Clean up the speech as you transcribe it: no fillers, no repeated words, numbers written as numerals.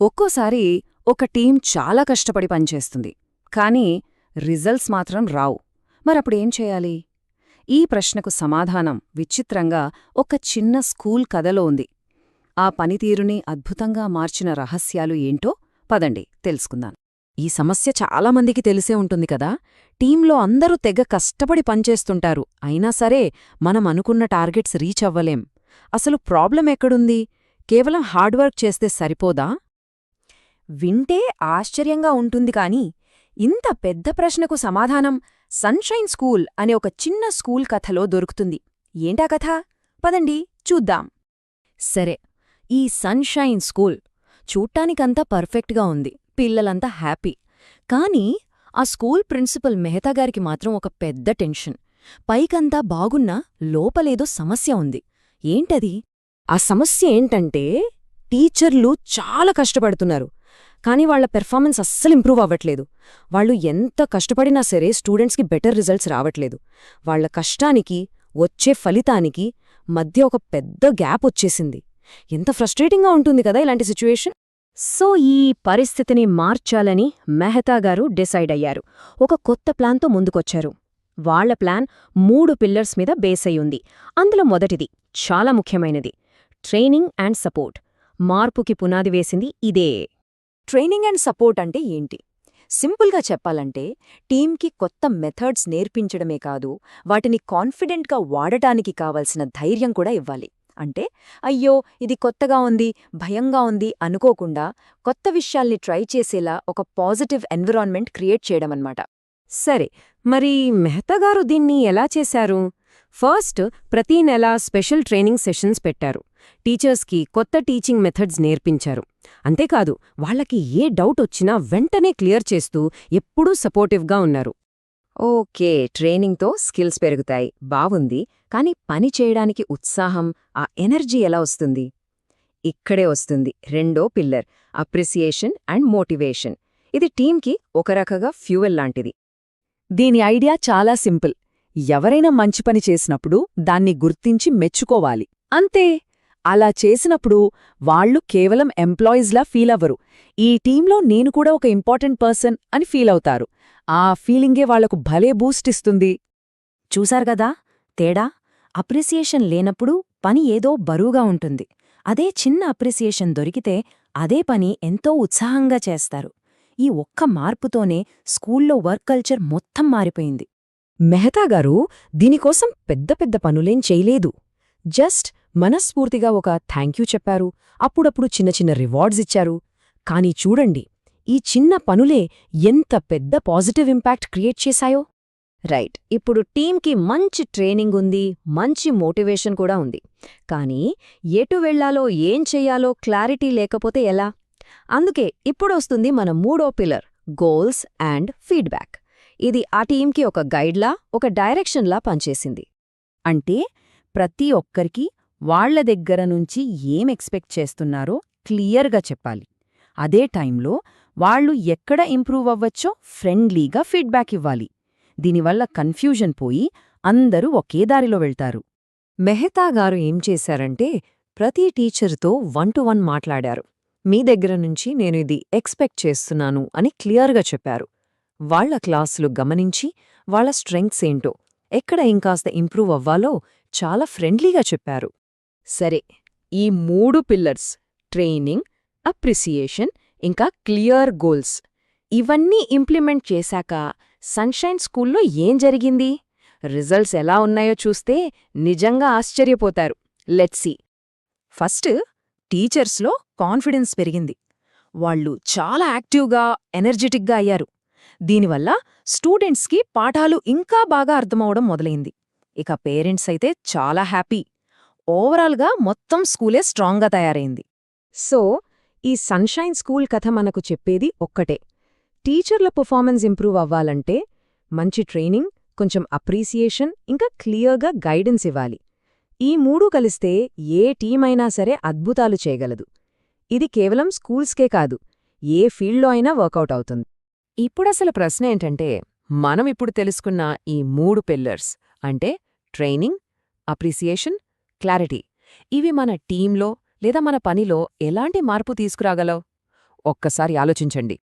ఒక్కోసారి ఒక టీం చాలా కష్టపడి పనిచేస్తుంది, కానీ రిజల్ట్స్ మాత్రం రావు. మరప్పుడేం చేయాలి? ఈ ప్రశ్నకు సమాధానం విచిత్రంగా ఒక చిన్న స్కూల్ కథలో ఉంది. ఆ పనితీరుని అద్భుతంగా మార్చిన రహస్యాలు ఏంటో పదండి తెలుసుకుందాం. ఈ సమస్య చాలామందికి తెలిసే ఉంటుంది కదా. టీంలో అందరూ తెగ కష్టపడి పనిచేస్తుంటారు, అయినా సరే మనం అనుకున్న టార్గెట్స్ రీచ్ అవ్వలేం. అసలు ప్రాబ్లం ఎక్కడుంది? కేవలం హార్డ్వర్క్ చేస్తే సరిపోదా? వింటే ఆశ్చర్యంగా ఉంటుంది కాని ఇంత పెద్ద ప్రశ్నకు సమాధానం సన్షైన్ స్కూల్ అనే ఒక చిన్న స్కూల్ కథలో దొరుకుతుంది. ఏంటా కథ? పదండి చూద్దాం. సరే, ఈ సన్షైన్ స్కూల్ చూట్టానికంతా పర్ఫెక్ట్గా ఉంది, పిల్లలంతా హ్యాపీ. కానీ ఆ స్కూల్ ప్రిన్సిపల్ మెహతాగారికి మాత్రం ఒక పెద్ద టెన్షన్. పైకంతా బాగున్నా లోపలేదో సమస్య ఉంది. ఏంటది? ఆ సమస్య ఏంటంటే టీచర్లు చాలా కష్టపడుతున్నారు, కానీ వాళ్ల పెర్ఫార్మెన్స్ అస్సలు ఇంప్రూవ్ అవ్వట్లేదు. వాళ్ళు ఎంత కష్టపడినా సరే స్టూడెంట్స్కి బెటర్ రిజల్ట్స్ రావట్లేదు. వాళ్ల కష్టానికి వచ్చే ఫలితానికి మధ్య ఒక పెద్ద గ్యాప్ వచ్చేసింది. ఎంత ఫ్రస్ట్రేటింగ్గా ఉంటుంది కదా ఇలాంటి సిచ్యువేషన్. సో ఈ పరిస్థితిని మార్చాలని మెహతాగారు డిసైడ్ అయ్యారు. ఒక కొత్త ప్లాన్తో ముందుకొచ్చారు. వాళ్ల ప్లాన్ 3 పిల్లర్స్ మీద బేస్ అయ్యుంది. అందులో మొదటిది చాలా ముఖ్యమైనది, ట్రైనింగ్ అండ్ సపోర్ట్. మార్పుకి పునాది వేసింది ఇదే. ట్రైనింగ్ అండ్ సపోర్ట్ అంటే ఏంటి? సింపుల్గా చెప్పాలంటే టీంకి కొత్త మెథడ్స్ నేర్పించడమే కాదు, వాటిని కాన్ఫిడెంట్గా వాడటానికి కావలసిన ధైర్యం కూడా ఇవ్వాలి. అంటే అయ్యో ఇది కొత్తగా ఉంది, భయంగా ఉంది అనుకోకుండా కొత్త విషయాల్ని ట్రై చేసేలా ఒక పాజిటివ్ ఎన్విరాన్మెంట్ క్రియేట్ చేయడమన్నమాట. సరే, మరి మెహతాగారు దీన్ని ఎలా చేశారు? ఫస్ట్, ప్రతీ నెల స్పెషల్ ట్రైనింగ్ సెషన్స్ పెట్టారు. టీచర్స్కి కొత్త టీచింగ్ మెథడ్స్ నేర్పించారు. అంతేకాదు, వాళ్లకి ఏ డౌట్ వచ్చినా వెంటనే క్లియర్ చేస్తూ ఎప్పుడూ సపోర్టివ్గా ఉన్నారు. ఓకే, ట్రైనింగ్తో స్కిల్స్ పెరుగుతాయి, బావుంది. కానీ పని చేయడానికి ఉత్సాహం, ఆ ఎనర్జీ ఎలా వస్తుంది? ఇక్కడే వస్తుంది రెండో పిల్లర్, అప్రిసియేషన్ అండ్ మోటివేషన్. ఇది టీంకి ఒక రకంగా ఫ్యూయల్ లాంటిది. దీని ఐడియా చాలా సింపుల్. ఎవరైనా మంచి పని చేసినప్పుడు దాన్ని గుర్తించి మెచ్చుకోవాలి, అంతే. అలా చేసినప్పుడు వాళ్లు కేవలం ఎంప్లాయీస్లా ఫీలవ్వరు. ఈ టీంలో నేను కూడా ఒక ఇంపార్టెంట్ పర్సన్ అని ఫీలవుతారు. ఆ ఫీలింగే వాళ్లకు భలే బూస్ట్ ఇస్తుంది. చూశారుగదా తేడా? అప్రిసియేషన్ లేనప్పుడు పని ఏదో బరువుగా ఉంటుంది. అదే చిన్న అప్రిసియేషన్ దొరికితే అదే పని ఎంతో ఉత్సాహంగా చేస్తారు. ఈ ఒక్క మార్పుతోనే స్కూల్లో వర్క్ కల్చర్ మొత్తం మారిపోయింది. మెహతాగారు దీనికోసం పెద్ద పెద్ద పనులేం చేయలేదు. జస్ట్ మనస్ఫూర్తిగా ఒక థ్యాంక్యూ చెప్పారు, అప్పుడప్పుడు చిన్న చిన్న రివార్డ్స్ ఇచ్చారు. కానీ చూడండి, ఈ చిన్న పనులే ఎంత పెద్ద పాజిటివ్ ఇంపాక్ట్ క్రియేట్ చేశాయో. రైట్, ఇప్పుడు టీంకి మంచి ట్రైనింగ్ ఉంది, మంచి మోటివేషన్ కూడా ఉంది. కానీ ఎటు వెళ్లాలో ఏం చెయ్యాలో క్లారిటీ లేకపోతే ఎలా? అందుకే ఇప్పుడొస్తుంది మన మూడో పిల్లర్, గోల్స్ అండ్ ఫీడ్బ్యాక్. ఇది ఆ టీంకి ఒక గైడ్లా, ఒక డైరెక్షన్లా పనిచేసింది. అంటే ప్రతి ఒక్కరికి వాళ్ల దగ్గర నుంచి ఏం ఎక్స్పెక్ట్ చేస్తున్నారో క్లియర్గా చెప్పాలి. అదే టైంలో వాళ్లు ఎక్కడ ఇంప్రూవ్ అవ్వచ్చో ఫ్రెండ్లీగా ఫీడ్బ్యాక్ ఇవ్వాలి. దీనివల్ల కన్ఫ్యూజన్ పోయి అందరూ ఒకే దారిలో వెళ్తారు. మెహతాగారు ఏం చేశారంటే ప్రతి టీచర్తో 1-to-1 మాట్లాడారు. మీ దగ్గర నుంచి నేను ఇది ఎక్స్పెక్ట్ చేస్తున్నాను అని క్లియర్గా చెప్పారు. వాళ్ల క్లాసులు గమనించి వాళ్ల స్ట్రెంగ్త్స్ ఏంటో, ఎక్కడ ఇంకాస్త ఇంప్రూవ్ అవ్వాలో చాలా ఫ్రెండ్లీగా చెప్పారు. సరే, ఈ 3 పిల్లర్స్, ట్రైనింగ్, అప్రిసియేషన్ ఇంకా క్లియర్ గోల్స్, ఇవన్నీ ఇంప్లిమెంట్ చేశాక సన్షైన్ స్కూల్లో ఏం జరిగింది? రిజల్ట్స్ ఎలా ఉన్నాయో చూస్తే నిజంగా ఆశ్చర్యపోతారు. Let's see. ఫస్ట్, టీచర్స్లో కాన్ఫిడెన్స్ పెరిగింది. వాళ్ళు చాలా యాక్టివ్గా, ఎనర్జెటిక్గా అయ్యారు. దీనివల్ల స్టూడెంట్స్కి పాఠాలు ఇంకా బాగా అర్థమవడం మొదలైంది. ఇక పేరెంట్స్ అయితే చాలా హ్యాపీ. ఓవరాల్గా మొత్తం స్కూలే స్ట్రాంగ్గా తయారైంది. సో ఈ సన్షైన్ స్కూల్ కథ మనకు చెప్పేది ఒక్కటే, టీచర్ల పర్ఫార్మెన్స్ ఇంప్రూవ్ అవ్వాలంటే మంచి ట్రైనింగ్, కొంచెం అప్రీసియేషన్ ఇంకా క్లియర్గా గైడెన్స్ ఇవ్వాలి. ఈ 3 కలిస్తే ఏ టీమైనా సరే అద్భుతాలు చేయగలదు. ఇది కేవలం స్కూల్స్కే కాదు, ఏ ఫీల్డ్లో అయినా వర్కౌట్ అవుతుంది. ఇప్పుడసలు ప్రశ్న ఏంటంటే, మనం ఇప్పుడు తెలుసుకున్న ఈ 3 పిల్లర్స్ అంటే ట్రైనింగ్, అప్రిసియేషన్, క్లారిటీ, ఇవి మన టీంలో లేదా మన పనిలో ఎలాంటి మార్పు తీసుకురాగలవు? ఒక్కసారి ఆలోచించండి.